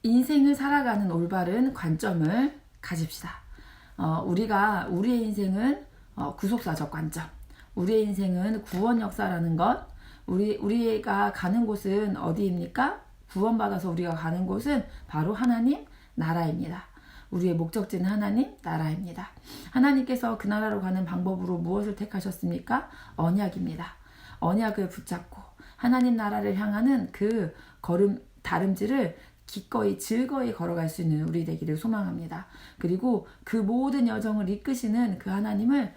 인생을 살아가는 올바른 관점을 가집시다. 우리의 인생은 구속사적 관점, 우리의 인생은 구원 역사라는 것, 우리가 가는 곳은 어디입니까? 구원받아서 우리가 가는 곳은 바로 하나님 나라입니다. 우리의 목적지는 하나님 나라입니다. 하나님께서 그 나라로 가는 방법으로 무엇을 택하셨습니까? 언약입니다. 언약을 붙잡고 하나님 나라를 향하는 그 다름질을 기꺼이 즐거이 걸어갈 수 있는 우리 되기를 소망합니다. 그리고 그 모든 여정을 이끄시는 그 하나님을,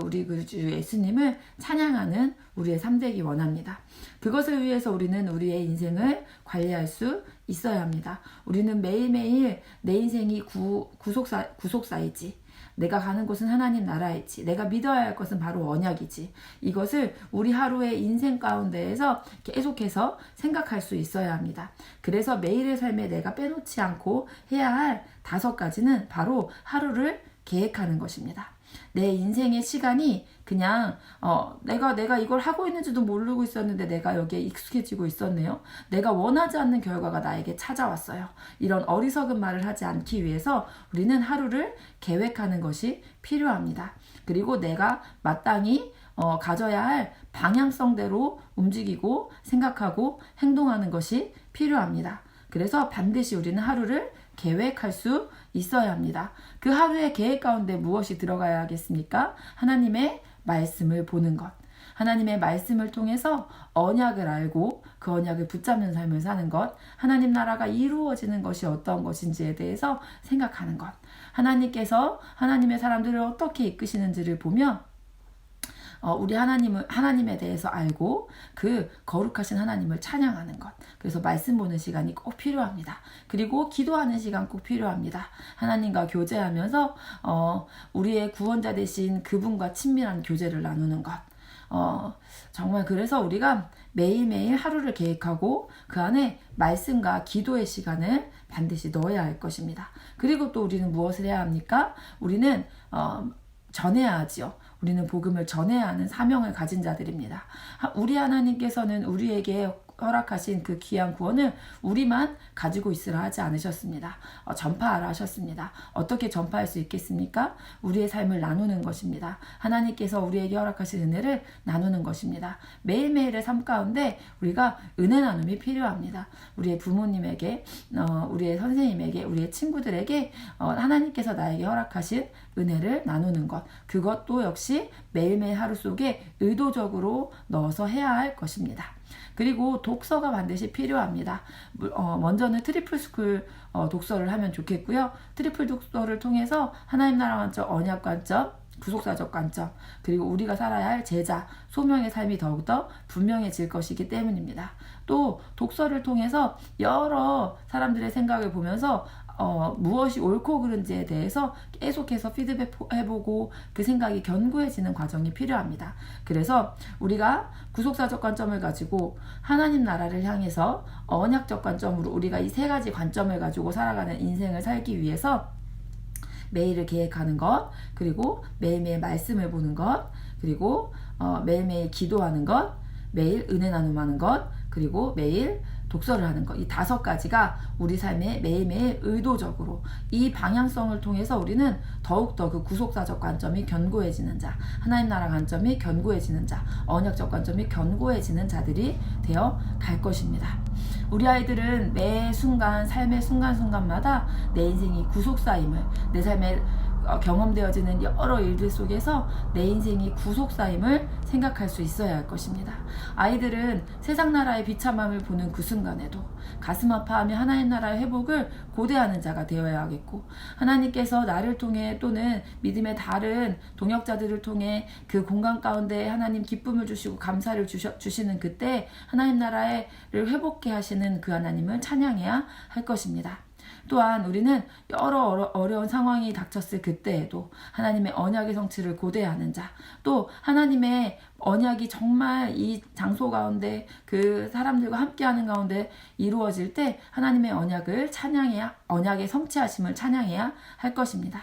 우리 주 예수님을 찬양하는 우리의 삶 되기 원합니다. 그것을 위해서 우리는 우리의 인생을 관리할 수 있어야 합니다. 우리는 매일매일 내 인생이 구속사이지, 내가 가는 곳은 하나님 나라이지, 내가 믿어야 할 것은 바로 언약이지, 이것을 우리 하루의 인생 가운데에서 계속해서 생각할 수 있어야 합니다. 그래서 매일의 삶에 내가 빼놓지 않고 해야 할 5가지는 바로 하루를 계획하는 것입니다. 내 인생의 시간이 그냥 내가 이걸 하고 있는지도 모르고 있었는데 내가 여기에 익숙해지고 있었네요. 내가 원하지 않는 결과가 나에게 찾아왔어요. 이런 어리석은 말을 하지 않기 위해서 우리는 하루를 계획하는 것이 필요합니다. 그리고 내가 마땅히 가져야 할 방향성대로 움직이고 생각하고 행동하는 것이 필요합니다. 그래서 반드시 우리는 하루를 계획할 수 있어야 합니다. 그 하루의 계획 가운데 무엇이 들어가야 하겠습니까? 하나님의 말씀을 보는 것. 하나님의 말씀을 통해서 언약을 알고 그 언약을 붙잡는 삶을 사는 것. 하나님 나라가 이루어지는 것이 어떤 것인지에 대해서 생각하는 것. 하나님께서 하나님의 사람들을 어떻게 이끄시는지를 보며 우리 하나님에 대해서 알고 그 거룩하신 하나님을 찬양하는 것. 그래서 말씀 보는 시간이 꼭 필요합니다. 그리고 기도하는 시간 꼭 필요합니다. 하나님과 교제하면서 우리의 구원자 되신 그분과 친밀한 교제를 나누는 것. 정말 그래서 우리가 매일매일 하루를 계획하고 그 안에 말씀과 기도의 시간을 반드시 넣어야 할 것입니다. 그리고 또 우리는 무엇을 해야 합니까? 우리는 전해야 하지요. 우리는 복음을 전해야 하는 사명을 가진 자들입니다. 우리 하나님께서는 우리에게 허락하신 그 귀한 구원을 우리만 가지고 있으라 하지 않으셨습니다. 전파하라 하셨습니다. 어떻게 전파할 수 있겠습니까? 우리의 삶을 나누는 것입니다. 하나님께서 우리에게 허락하신 은혜를 나누는 것입니다. 매일매일의 삶 가운데 우리가 은혜 나눔이 필요합니다. 우리의 부모님에게, 우리의 선생님에게, 우리의 친구들에게 하나님께서 나에게 허락하신 은혜를 나누는 것. 그것도 역시 매일매일 하루 속에 의도적으로 넣어서 해야 할 것입니다. 그리고 독서가 반드시 필요합니다. 먼저는 트리플 스쿨 독서를 하면 좋겠고요. 트리플 독서를 통해서 하나님 나라 관점, 언약 관점, 구속사적 관점, 그리고 우리가 살아야 할 제자, 소명의 삶이 더욱더 분명해질 것이기 때문입니다. 또 독서를 통해서 여러 사람들의 생각을 보면서 무엇이 옳고 그른지에 대해서 계속해서 피드백해보고 그 생각이 견고해지는 과정이 필요합니다. 그래서 우리가 구속사적 관점을 가지고 하나님 나라를 향해서 언약적 관점으로 우리가 이 3가지 관점을 가지고 살아가는 인생을 살기 위해서 매일을 계획하는 것, 그리고 매일매일 말씀을 보는 것, 그리고 매일매일 기도하는 것, 매일 은혜 나눔하는 것, 그리고 매일 독서를 하는 것. 이 5가지가 우리 삶에 매일매일 의도적으로 이 방향성을 통해서 우리는 더욱더 그 구속사적 관점이 견고해지는 자, 하나님 나라 관점이 견고해지는 자, 언약적 관점이 견고해지는 자들이 되어 갈 것입니다. 우리 아이들은 매 순간, 삶의 순간순간마다 내 인생이 구속사임을, 내 삶에 경험되어지는 여러 일들 속에서 내 인생이 구속사임을 생각할 수 있어야 할 것입니다. 아이들은 세상 나라의 비참함을 보는 그 순간에도 가슴 아파하며 하나님 나라의 회복을 고대하는 자가 되어야 하겠고, 하나님께서 나를 통해 또는 믿음의 다른 동역자들을 통해 그 공간 가운데 하나님 기쁨을 주시고 감사를 주시는 그때 하나님 나라를 회복케 하시는 그 하나님을 찬양해야 할 것입니다. 또한 우리는 여러 어려운 상황이 닥쳤을 그때에도 하나님의 언약의 성취를 고대하는 자, 또 하나님의 언약이 정말 이 장소 가운데 그 사람들과 함께하는 가운데 이루어질 때 하나님의 언약을 찬양해야, 언약의 성취하심을 찬양해야 할 것입니다.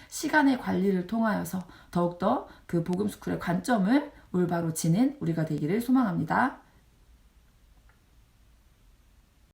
시간의 관리를 통하여서 더욱더 그 복음스쿨의 관점을 올바로 지닌 우리가 되기를 소망합니다.